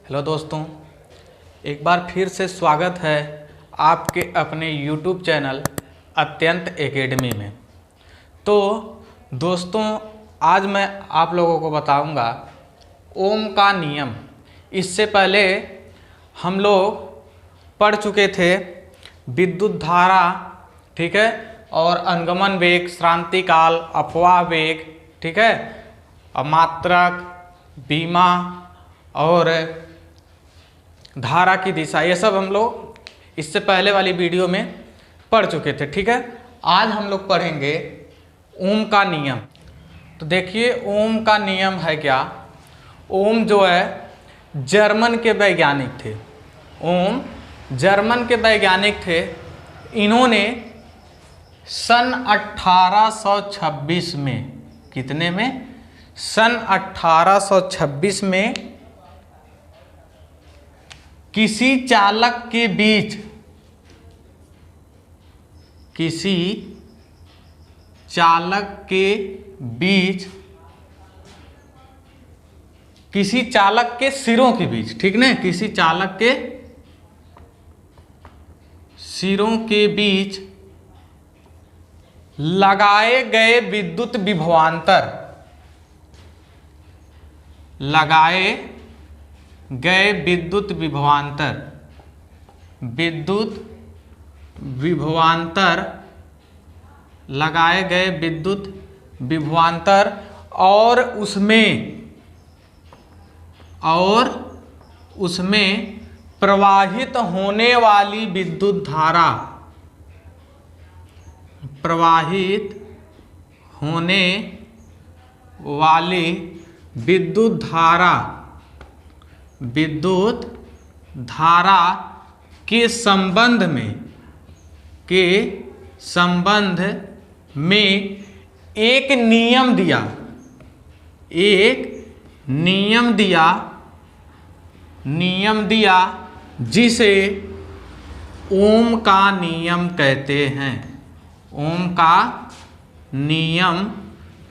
Hello दोस्तों, एक बार फिर से स्वागत है आपके अपने YouTube चैनल अत्यंत एकेडमी में। तो दोस्तों, आज मैं आप लोगों को बताऊंगा ओम का नियम। इससे पहले हम लोग पढ़ चुके थे विद्युत धारा, ठीक है, और अनुगमन वेग, श्रांति काल, अपवाह वेग, ठीक है, अमात्रक, बीमा और धारा की दिशा, ये सब हम लोग इससे पहले वाली वीडियो में पढ़ चुके थे। ठीक है, आज हम लोग पढ़ेंगे ओम का नियम। तो देखिए, ओम का नियम है क्या। ओम जो है जर्मन के वैज्ञानिक थे। ओम जर्मन के वैज्ञानिक थे। इन्होंने सन 1826 में, कितने में, सन 1826 में किसी चालक के बीच, किसी चालक के बीच, किसी चालक के सिरों के बीच, ठीक ना, किसी चालक के सिरों के बीच लगाए गए विद्युत विभवांतर, लगाए गए विद्युत विभवांतर, विद्युत विभवांतर, लगाए गए विद्युत विभवांतर और उसमें प्रवाहित होने वाली विद्युत धारा, प्रवाहित होने वाली विद्युत धारा, विद्युत धारा के संबंध में एक नियम दिया, एक नियम दिया जिसे ओम का नियम कहते हैं। ओम का नियम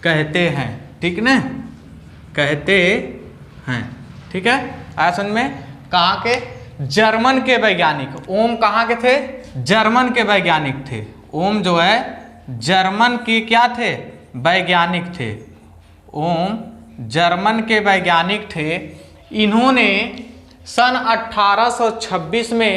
कहते हैं, ठीक ना, कहते हैं, ठीक है। आया समझ में। कहाँ के? जर्मन के वैज्ञानिक। ओम कहाँ के थे? जर्मन के वैज्ञानिक थे। ओम जो है जर्मन के क्या थे? वैज्ञानिक थे। ओम जर्मन के वैज्ञानिक थे। इन्होंने सन 1826 में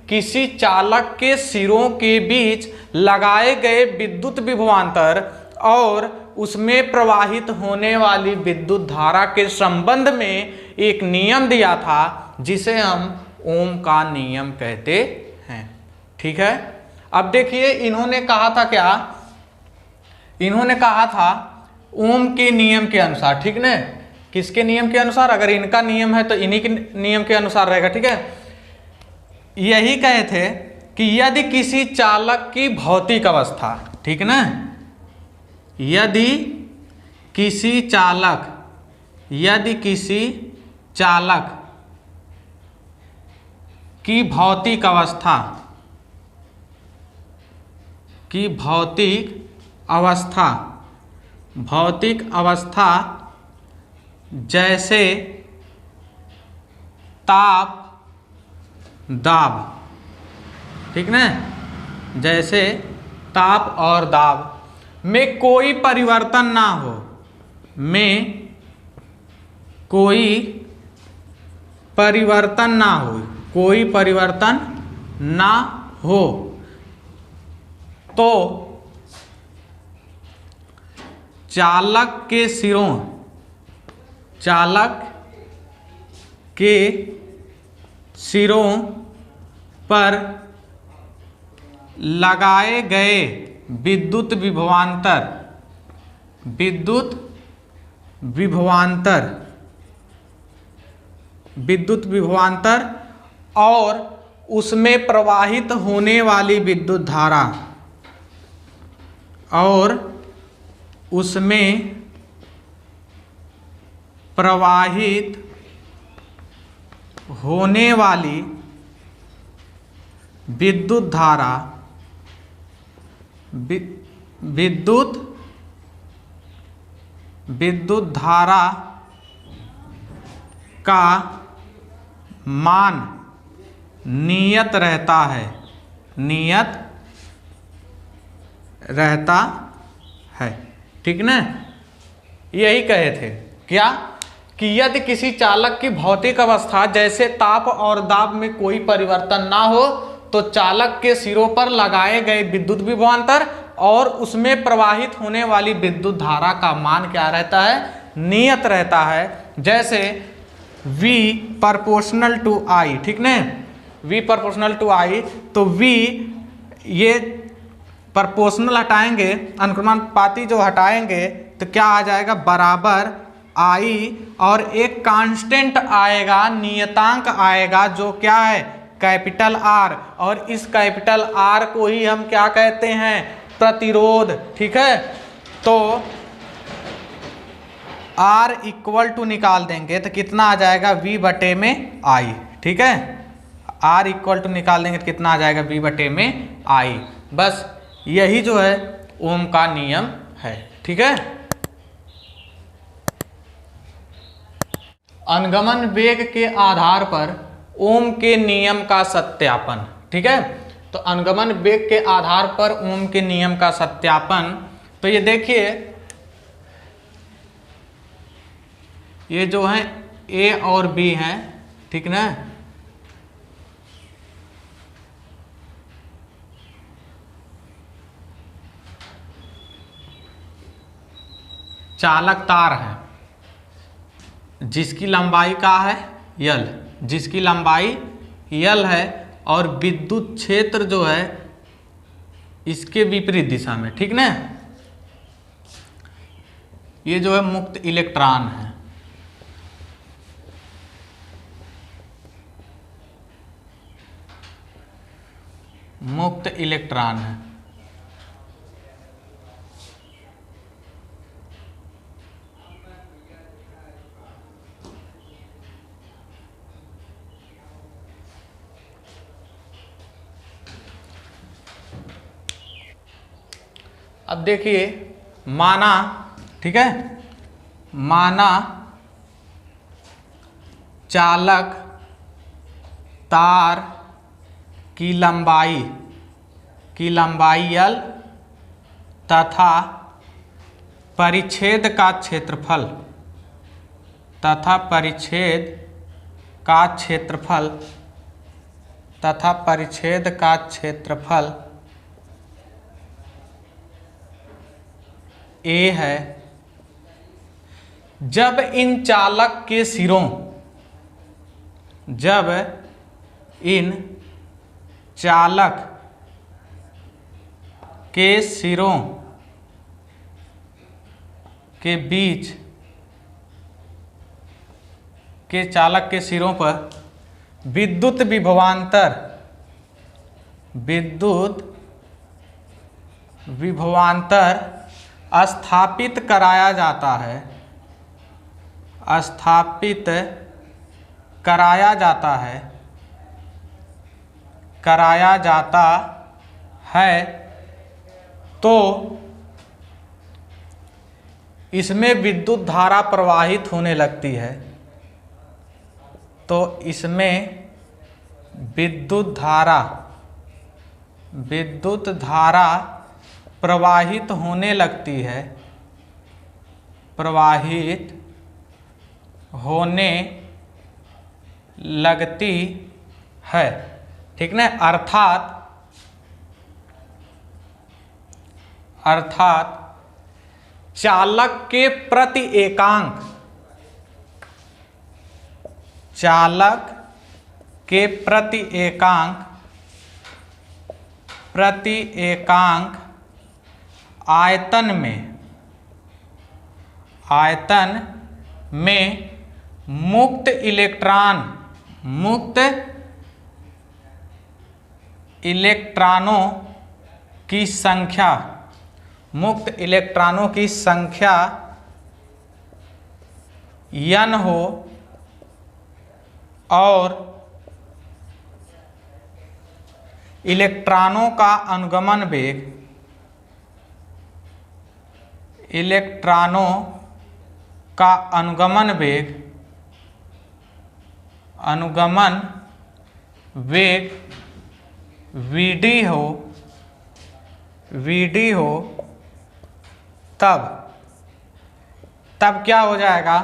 किसी चालक के सिरों के बीच लगाए गए विद्युत विभवांतर और उसमें प्रवाहित होने वाली विद्युत धारा के संबंध में एक नियम दिया था जिसे हम ओम का नियम कहते हैं, ठीक है। अब देखिए, इन्होंने कहा था क्या? इन्होंने कहा था ओम के नियम के अनुसार, ठीक ना। किसके नियम के अनुसार? अगर इनका नियम है तो इन्हीं के नियम के अनुसार रहेगा, ठीक है। यही कहे थे कि यदि किसी चालक की भौतिक अवस्था, ठीक ना, यदि किसी चालक की भौतिक अवस्था जैसे ताप, दाब, ठीक ना, जैसे ताप और दाब में कोई परिवर्तन ना हो, कोई परिवर्तन ना हो, तो चालक के सिरों पर लगाए गए विद्युत विभवांतर और उसमें प्रवाहित होने वाली विद्युत धारा, और उसमें प्रवाहित होने वाली विद्युत धारा, विद्युत धारा का मान नियत रहता है, नियत रहता है। ठीक ना, यही कहे थे क्या कि यदि किसी चालक की भौतिक अवस्था जैसे ताप और दाब में कोई परिवर्तन ना हो तो चालक के सिरों पर लगाए गए विद्युत विभवांतर और उसमें प्रवाहित होने वाली विद्युत धारा का मान क्या रहता है, नियत रहता है। जैसे V प्रोपोर्शनल टू I, ठीक ना, V प्रोपोर्शनल टू I, तो V ये प्रोपोर्शनल हटाएंगे, अनुक्रमानुपाती जो हटाएंगे तो क्या आ जाएगा, बराबर I और एक कांस्टेंट आएगा, नियतांक आएगा जो क्या है, कैपिटल R, और इस कैपिटल R को ही हम क्या कहते हैं, प्रतिरोध। ठीक है, तो R इक्वल टू निकाल देंगे तो कितना आ जाएगा, V बटे में I। ठीक है, R इक्वल टू निकाल देंगे तो कितना आ जाएगा, V बटे में I। बस यही जो है ओम का नियम है। ठीक है, अनुगमन वेग के आधार पर ओम के नियम का सत्यापन। ठीक है, तो अनुगमन वेग के आधार पर ओम के नियम का सत्यापन, तो ये देखिए ये जो है ए और बी हैं, ठीक ना, चालक तार है जिसकी लंबाई का है यल, जिसकी लंबाई यल है और विद्युत क्षेत्र जो है इसके विपरीत दिशा में। ठीक ना, ये जो है मुक्त इलेक्ट्रॉन है, मुक्त इलेक्ट्रॉन है। अब देखिए माना, ठीक है, माना चालक तार की लंबाई L तथा परिच्छेद का क्षेत्रफल A है। जब इन चालक के सिरों के बीच के चालक के सिरों पर विद्युत विभवांतर स्थापित कराया जाता है तो इसमें विद्युत धारा प्रवाहित होने लगती है, तो इसमें विद्युत धारा प्रवाहित होने लगती है, ठीक ना, अर्थात चालक के प्रति एकांक आयतन में मुक्त इलेक्ट्रॉनों की संख्या n हो और इलेक्ट्रॉनों का अनुगमन वेग अनुगमन वेग Vd हो तब क्या हो जाएगा,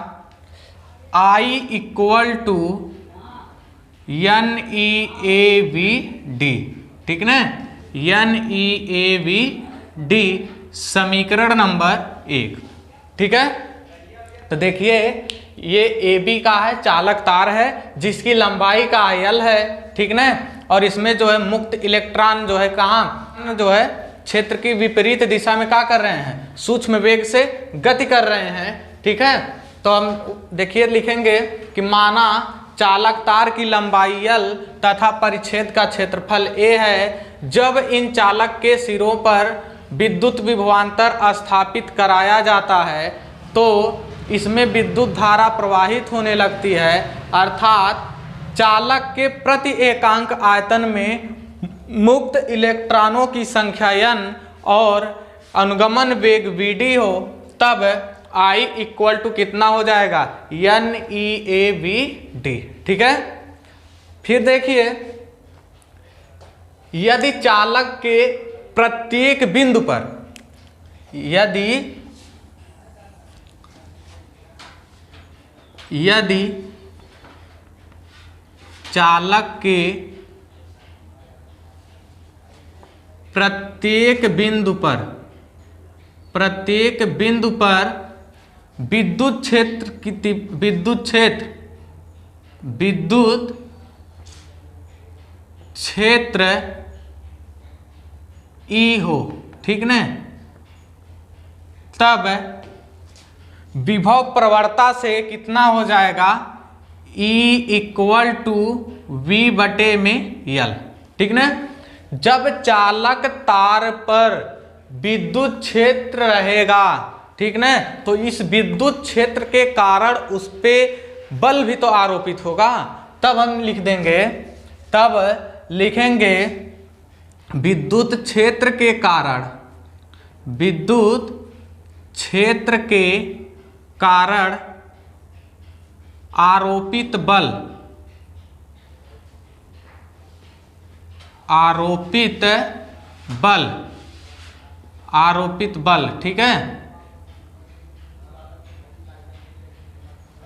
I इक्वल टू NeAVd, ठीक ना, NeAVd समीकरण नंबर 1, ठीक है। तो देखिए ये AB का है, चालक तार है जिसकी लंबाई का L है, ठीक ना, और इसमें जो है मुक्त इलेक्ट्रॉन जो है कहाँ जो है क्षेत्र की विपरीत दिशा में क्या कर रहे हैं, सूक्ष्म वेग से गति कर रहे हैं, ठीक है। तो हम देखिए लिखेंगे कि माना चालक तार की लंबाई L तथा परिच्छेद का क्षेत्रफल A है, जब इन चालक के सिरों पर विद्युत विभवांतर स्थापित कराया जाता है तो इसमें विद्युत धारा प्रवाहित होने लगती है, अर्थात चालक के प्रति एकांक आयतन में मुक्त इलेक्ट्रॉनों की संख्या n और अनुगमन वेग Vd हो, तब I इक्वल टू कितना हो जाएगा, NeAVd, ठीक है। फिर देखिए यदि चालक के प्रत्येक बिंदु पर, यदि चालक के प्रत्येक बिंदु पर विद्युत क्षेत्र E हो, ठीक ना, तब विभव प्रवणता से कितना हो जाएगा, E इक्वल टू V बटे में L, ठीक ना। जब चालक तार पर विद्युत क्षेत्र रहेगा, ठीक ना, तो इस विद्युत क्षेत्र के कारण उस पे बल भी तो आरोपित होगा, तब हम लिखेंगे विद्युत क्षेत्र के कारण आरोपित बल, ठीक है।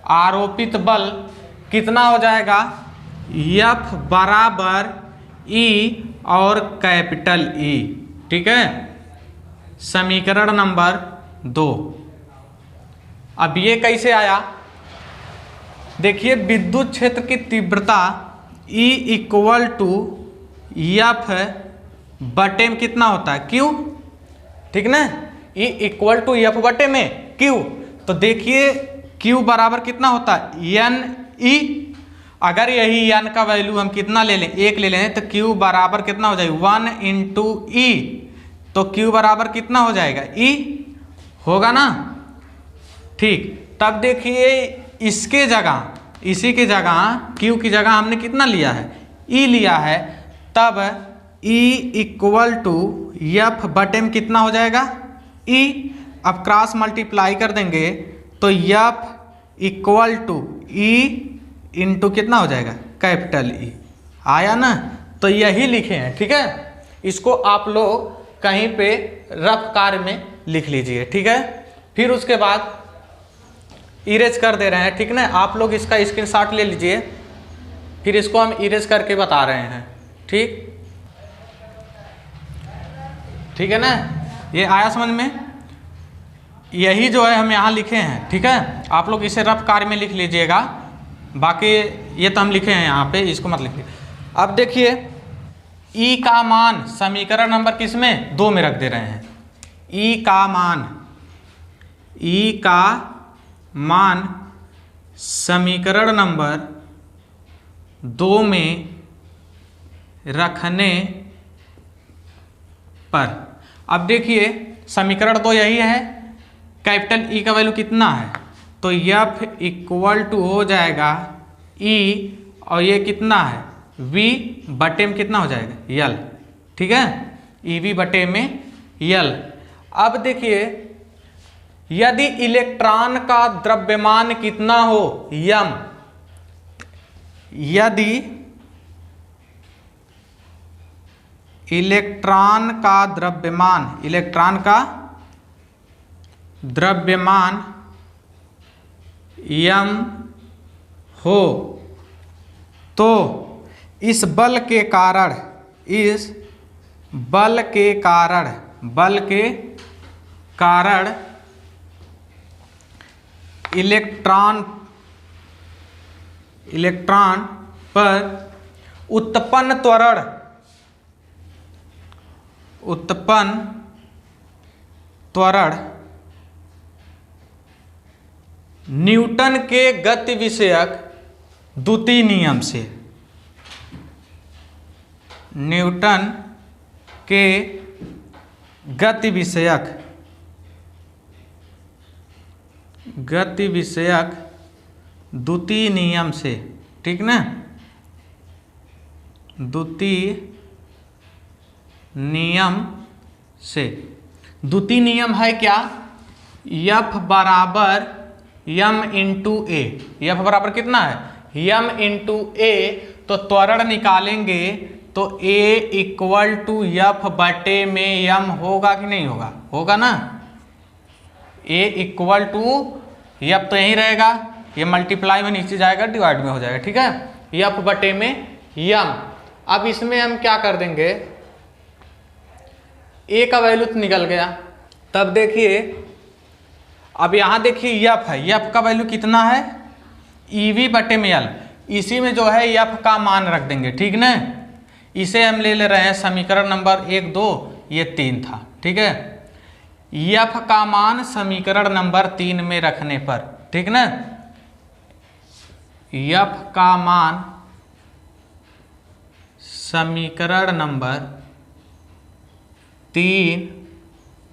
आरोपित बल कितना हो जाएगा, F बराबर E और कैपिटल E, ठीक है, समीकरण नंबर 2। अब ये कैसे आया, देखिए विद्युत क्षेत्र की तीव्रता E इक्वल टू F बटे में कितना होता है, Q, ठीक ना, E इक्वल टू F बटे में Q। तो देखिए Q बराबर कितना होता है, NE। अगर यही n का वैल्यू हम कितना ले लें, 1 ले लें, तो Q बराबर कितना हो जाएगा, 1 इंटू E। तो Q बराबर कितना हो जाएगा, E होगा ना, ठीक। तब देखिए इसी की जगह Q की जगह हमने कितना लिया है, E लिया है, तब E इक्वल टू F बटे में कितना हो जाएगा, E। अब क्रॉस मल्टीप्लाई कर देंगे तो F equal to E into कितना हो जाएगा, कैपिटल E, आया ना। तो यही लिखे हैं, ठीक है। इसको आप लोग कहीं पे रफ कार्य में लिख लीजिए, ठीक है। फिर उसके बाद इरेज कर दे रहे हैं, ठीक ना, आप लोग इसका स्क्रीनशॉट ले लीजिए, फिर इसको हम इरेज करके बता रहे हैं, ठीक है ना। ये आया समझ में, यही जो है हम यहाँ लिखे हैं, ठीक है। आप लोग इसे रफ कार्य में लिख लीजिएगा, बाकी ये तो हम लिखे हैं यहाँ पे, इसको मत लिखिए। अब देखिए E का मान समीकरण नंबर किस में, 2 में रख दे रहे हैं। E का मान समीकरण नंबर 2 में रखने पर, अब देखिए समीकरण 2 यही है, कैपिटल E का वैल्यू कितना है, तो F इक्वल टू हो जाएगा E और ये कितना है, V बटे में कितना हो जाएगा, L, ठीक है, EV बटे में L। अब देखिए यदि इलेक्ट्रॉन का द्रव्यमान कितना हो, m, यदि इलेक्ट्रॉन का द्रव्यमान m हो तो इस बल के कारण इलेक्ट्रॉन पर उत्पन्न त्वरण न्यूटन के गति विषयक द्वितीय नियम से, न्यूटन के गति विषयक द्वितीय नियम से, ठीक ना, द्वितीय नियम से। द्वितीय नियम है क्या? F बराबर m इंटू ए। F बराबर कितना है? m इंटू ए। तो त्वरण निकालेंगे तो A इक्वल टू F बटे में m होगा कि नहीं होगा? होगा ना। A इक्वल टू F तो यहीं रहेगा, ये मल्टीप्लाई में नीचे जाएगा, डिवाइड में हो जाएगा, ठीक है। F बटे में m। अब इसमें हम क्या कर देंगे, A का वैल्यू तो निकल गया। तब देखिए, अब यहाँ देखिए F है, F का वैल्यू कितना है? EV बटे में L। इसी में जो है F का मान रख देंगे, ठीक ना। इसे हम ले रहे हैं समीकरण नंबर 1, 2, ये 3 था, ठीक है। F का मान समीकरण नंबर 3 में रखने पर, ठीक ना, F का मान समीकरण नंबर 3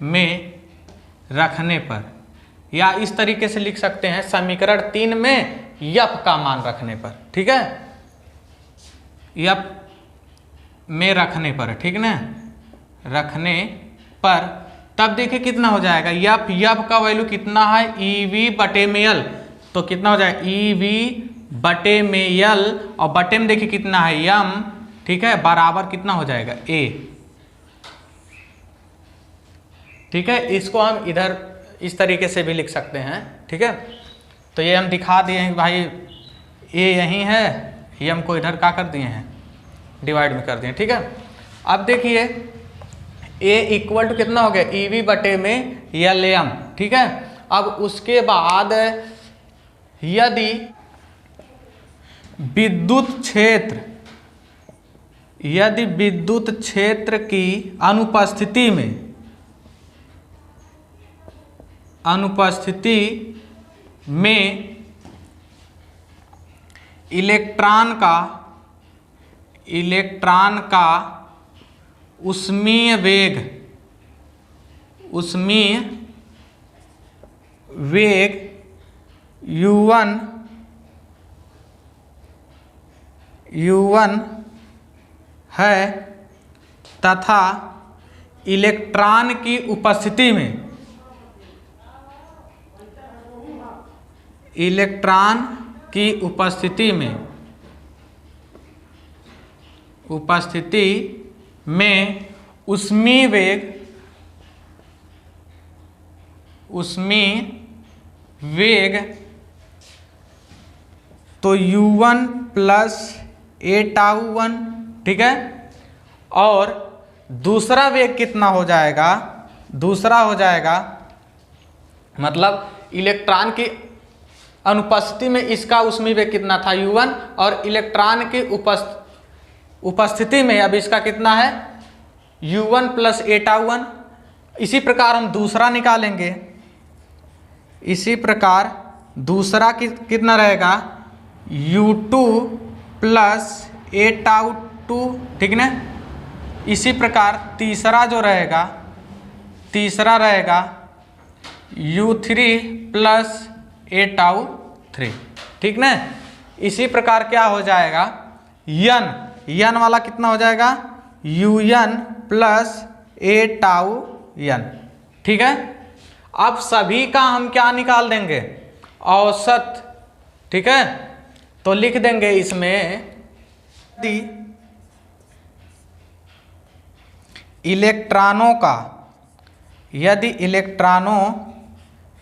में रखने पर, या इस तरीके से लिख सकते हैं समीकरण 3 में F का मान रखने पर, ठीक है, F में रखने पर, ठीक ना, रखने पर। तब देखिए कितना हो जाएगा, F का वैल्यू कितना है? EV बटे में L। तो कितना हो जाएगा? EV बटे में L, और बटे में देखिए कितना है? m, ठीक है, बराबर कितना हो जाएगा? A, ठीक है। इसको हम इधर इस तरीके से भी लिख सकते हैं, ठीक है। तो ये हम दिखा दिए हैं कि भाई A यहीं है, m को इधर क्या कर दिए हैं? डिवाइड में कर दिए, ठीक है। अब देखिए A इक्वल टू कितना हो गया? EV बटे में LM, ठीक है। अब उसके बाद यदि विद्युत क्षेत्र की अनुपस्थिति में इलेक्ट्रॉन का उष्मीय वेग u1 है, तथा इलेक्ट्रॉन की उपस्थिति में उष्मीय वेग तो u1 प्लस a टाउ 1, ठीक है। और दूसरा वेग कितना हो जाएगा? दूसरा हो जाएगा मतलब इलेक्ट्रॉन की अनुपस्थिति में इसका उष्मीय वेग कितना था? u1, और इलेक्ट्रॉन की उपस्थिति में अब इसका कितना है? u1 plus a tau 1। इसी प्रकार हम दूसरा निकालेंगे। इसी प्रकार दूसरा कितना रहेगा? u2 प्लस a टाउ 2, ठीक ना। इसी प्रकार तीसरा जो रहेगा, तीसरा रहेगा u3 प्लस a टाउ 3, ठीक ना। इसी प्रकार क्या हो जाएगा? n वाला कितना हो जाएगा? un plus a tau n, ठीक है। अब सभी का हम क्या निकाल देंगे? औसत, ठीक है। तो लिख देंगे इसमें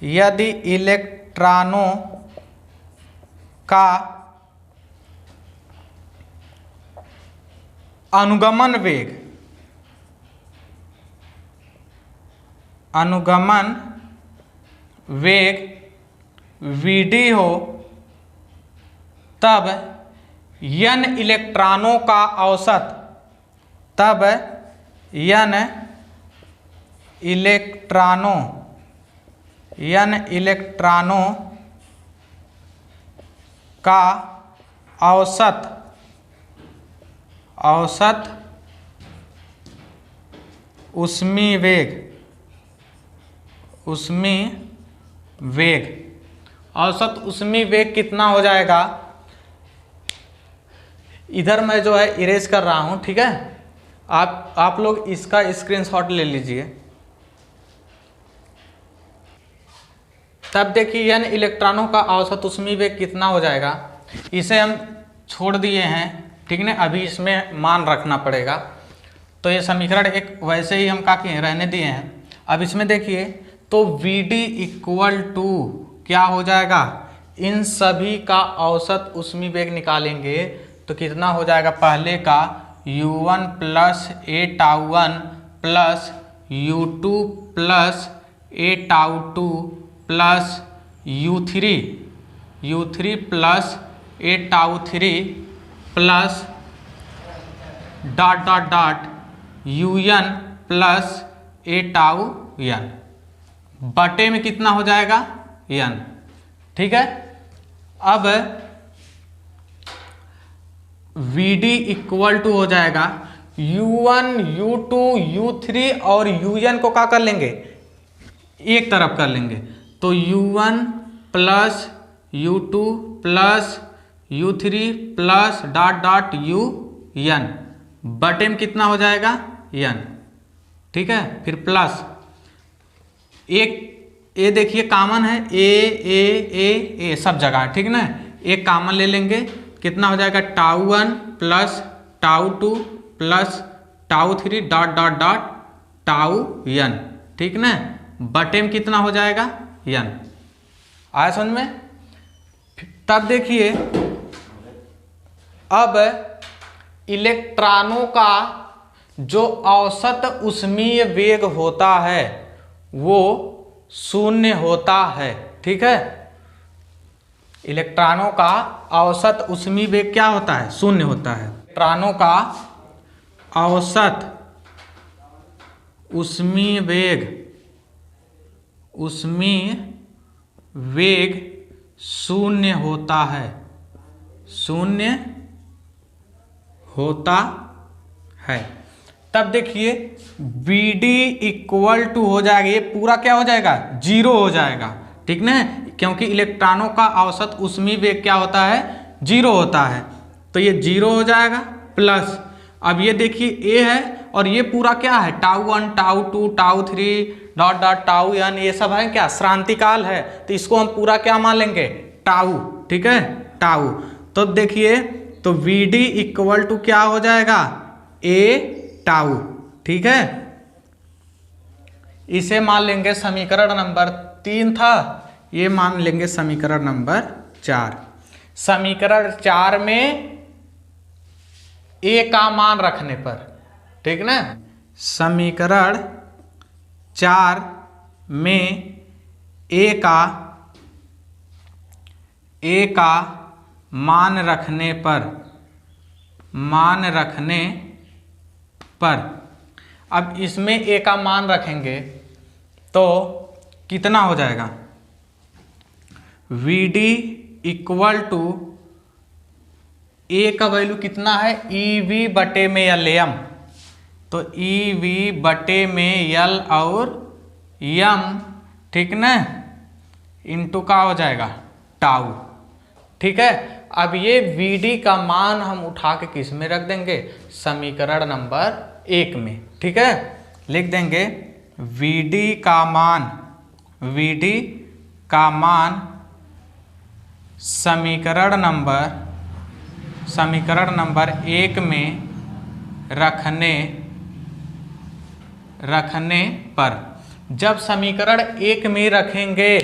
यदि इलेक्ट्रॉनों का अनुगमन वेग vd हो, तब n इलेक्ट्रॉनों का औसत, n इलेक्ट्रॉनों का औसत उष्मीय वेग कितना हो जाएगा। इधर मैं जो है इरेज कर रहा हूं, ठीक है। आप लोग इसका स्क्रीनशॉट ले लीजिए। तब देखिए n इलेक्ट्रॉनों का औसत उष्मीय वेग कितना हो जाएगा। इसे हम छोड़ दिए हैं, ठीक है। अभी इसमें मान रखना पड़ेगा। तो ये समीकरण एक वैसे ही हम क्या किए, रहने दिए हैं। अब इसमें देखिए तो Vd इक्वल टू क्या हो जाएगा, इन सभी का औसत उष्मीय वेग निकालेंगे तो कितना हो जाएगा, पहले का u1 प्लस a टाउ1 प्लस u2 प्लस a टाउ2 प्लस u3 प्लस a टाउ3 plus dot un plus a tau n बटे में कितना हो जाएगा n, ठीक है। अब Vd इक्वल टू हो जाएगा u1 u2 u3 और un को क्या कर लेंगे, एक तरफ कर लेंगे। तो u1 plus u2 plus u3 plus dot un बटे में कितना हो जाएगा n, ठीक है। फिर प्लस एक ए देखिए कॉमन है, ए सब जगह, ठीक ना। एक कॉमन ले लेंगे, कितना हो जाएगा टाउ1 प्लस टाउ2 प्लस टाउ3 डॉट टाउ n, ठीक ना। बटे में कितना हो जाएगा n। आया समझ में। तब देखिए अब इलेक्ट्रॉनों का जो औसत उष्मीय वेग होता है वो शून्य होता है, ठीक है। इलेक्ट्रॉनों का औसत उष्मीय वेग क्या होता है, शून्य होता है। इलेक्ट्रॉनों का औसत उष्मीय वेग शून्य होता है। तब देखिए Vd इक्वल टू हो जाएगा, ये पूरा क्या हो जाएगा, जीरो हो जाएगा, ठीक ना। क्योंकि इलेक्ट्रॉनों का औसत उष्मीय वेग क्या होता है, जीरो होता है। तो ये जीरो हो जाएगा प्लस, अब ये देखिए ए है और ये पूरा क्या है, टाउ1 टाउ2 टाउ3 डॉट टाउ n, ये सब है क्या, श्रांतिकाल है। तो इसको हम पूरा क्या मान लेंगे, टाउ, ठीक है, टाउ। तो देखिए तो Vd इक्वल टू क्या हो जाएगा, ए टाउ, ठीक है। इसे मान लेंगे समीकरण नंबर 3 था, ये मान लेंगे समीकरण नंबर 4। समीकरण 4 में ए का मान रखने पर, ठीक ना। समीकरण 4 में ए का मान रखने पर अब इसमें ए का मान रखेंगे तो कितना हो जाएगा, Vd इक्वल टू ए का वैल्यू कितना है, EV बटे में LM। तो EV बटे में L और M, ठीक ना, इंटू का हो जाएगा टाउ, ठीक है। अब ये Vd का मान हम उठा के किस में रख देंगे, समीकरण नंबर 1 में, ठीक है। लिख देंगे Vd का मान समीकरण नंबर समीकरण नंबर 1 में रखने पर, जब समीकरण 1 में रखेंगे,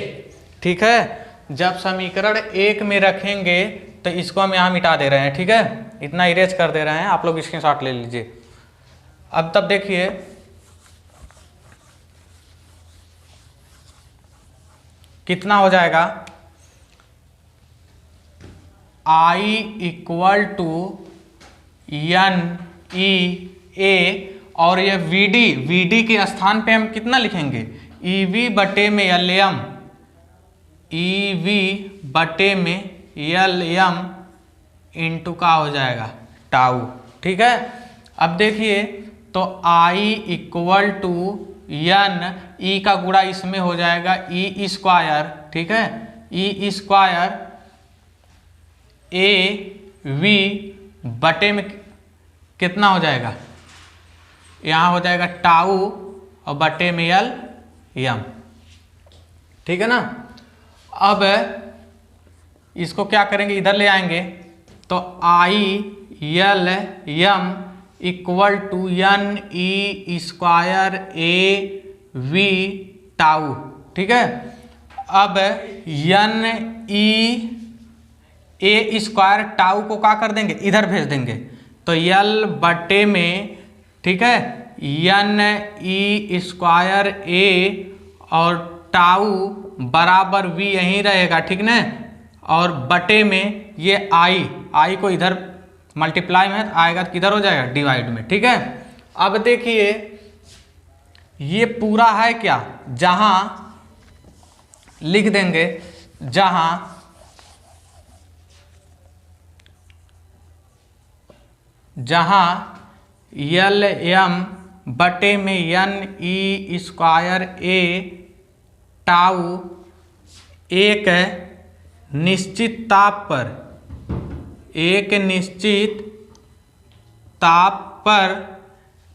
ठीक है, जब समीकरण 1 में रखेंगे तो इसको हम यहाँ मिटा दे रहे हैं, ठीक है, इतना इरेज कर दे रहे हैं, आप लोग स्क्रीनशॉट ले लीजिए। अब तब देखिए कितना हो जाएगा, I इक्वल टू NEA और ये VD के स्थान पे हम कितना लिखेंगे, EV बटे में LM, EV बटे में LM इंटू का हो जाएगा टाउ, ठीक है। अब देखिए तो I equal to N, E का गुणा इसमें हो जाएगा E स्क्वायर, ठीक है, E स्क्वायर AV बटे में कितना हो जाएगा, यहाँ हो जाएगा टाउ और बटे में LM, ठीक है ना। अब इसको क्या करेंगे, इधर ले आएंगे तो ILM equal to NE square AV tau, ठीक है। अब NE स्क्वायर टाउ को क्या कर देंगे, इधर भेज देंगे तो L बटे में, ठीक है, NE स्क्वायर A और टाउ बराबर V यहीं रहेगा, ठीक ना, और बटे में ये I को इधर मल्टीप्लाई में आएगा तो किधर हो जाएगा, डिवाइड में, ठीक है। अब देखिए ये पूरा है क्या, जहां लिख देंगे, जहां LM बटे में NE स्क्वायर A टाउ एक निश्चित ताप पर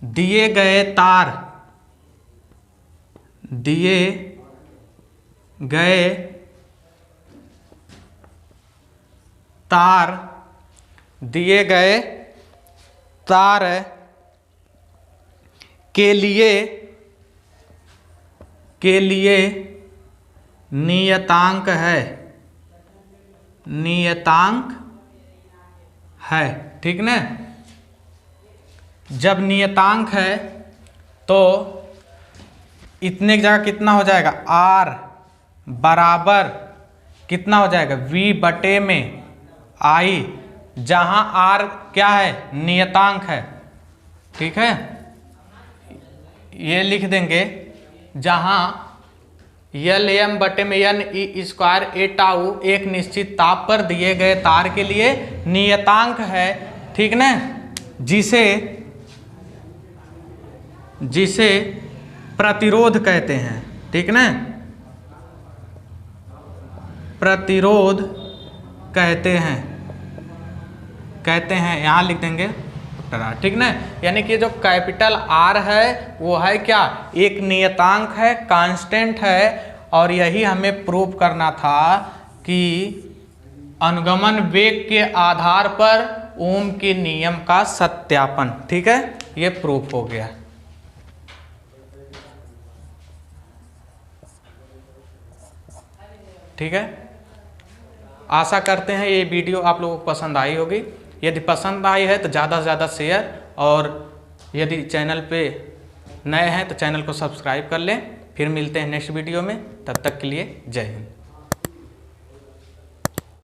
दिए गए तार के लिए नियतांक है, ठीक ना। जब नियतांक है तो इतने की जगह कितना हो जाएगा, R बराबर कितना हो जाएगा, V बटे में I, जहां R क्या है, नियतांक है, ठीक है। ये लिख देंगे जहां LM बटे में NE स्क्वायर A टाउ एक निश्चित ताप पर दिए गए तार के लिए नियतांक है, ठीक ना, जिसे प्रतिरोध कहते हैं, ठीक ना, प्रतिरोध कहते हैं, यहाँ लिख देंगे, ठीक ना। यानी कि जो कैपिटल R है वो है क्या, एक नियतांक है, कांस्टेंट है, और यही हमें प्रूव करना था कि अनुगमन वेग के आधार पर ओम के नियम का सत्यापन, ठीक है, ये प्रूफ हो गया। ठीक है, आशा करते हैं ये वीडियो आप लोगों को पसंद आई होगी। यदि पसंद आई है तो ज़्यादा से ज़्यादा शेयर, और यदि चैनल पे नए हैं तो चैनल को सब्सक्राइब कर लें। फिर मिलते हैं नेक्स्ट वीडियो में, तब तक के लिए जय हिंद।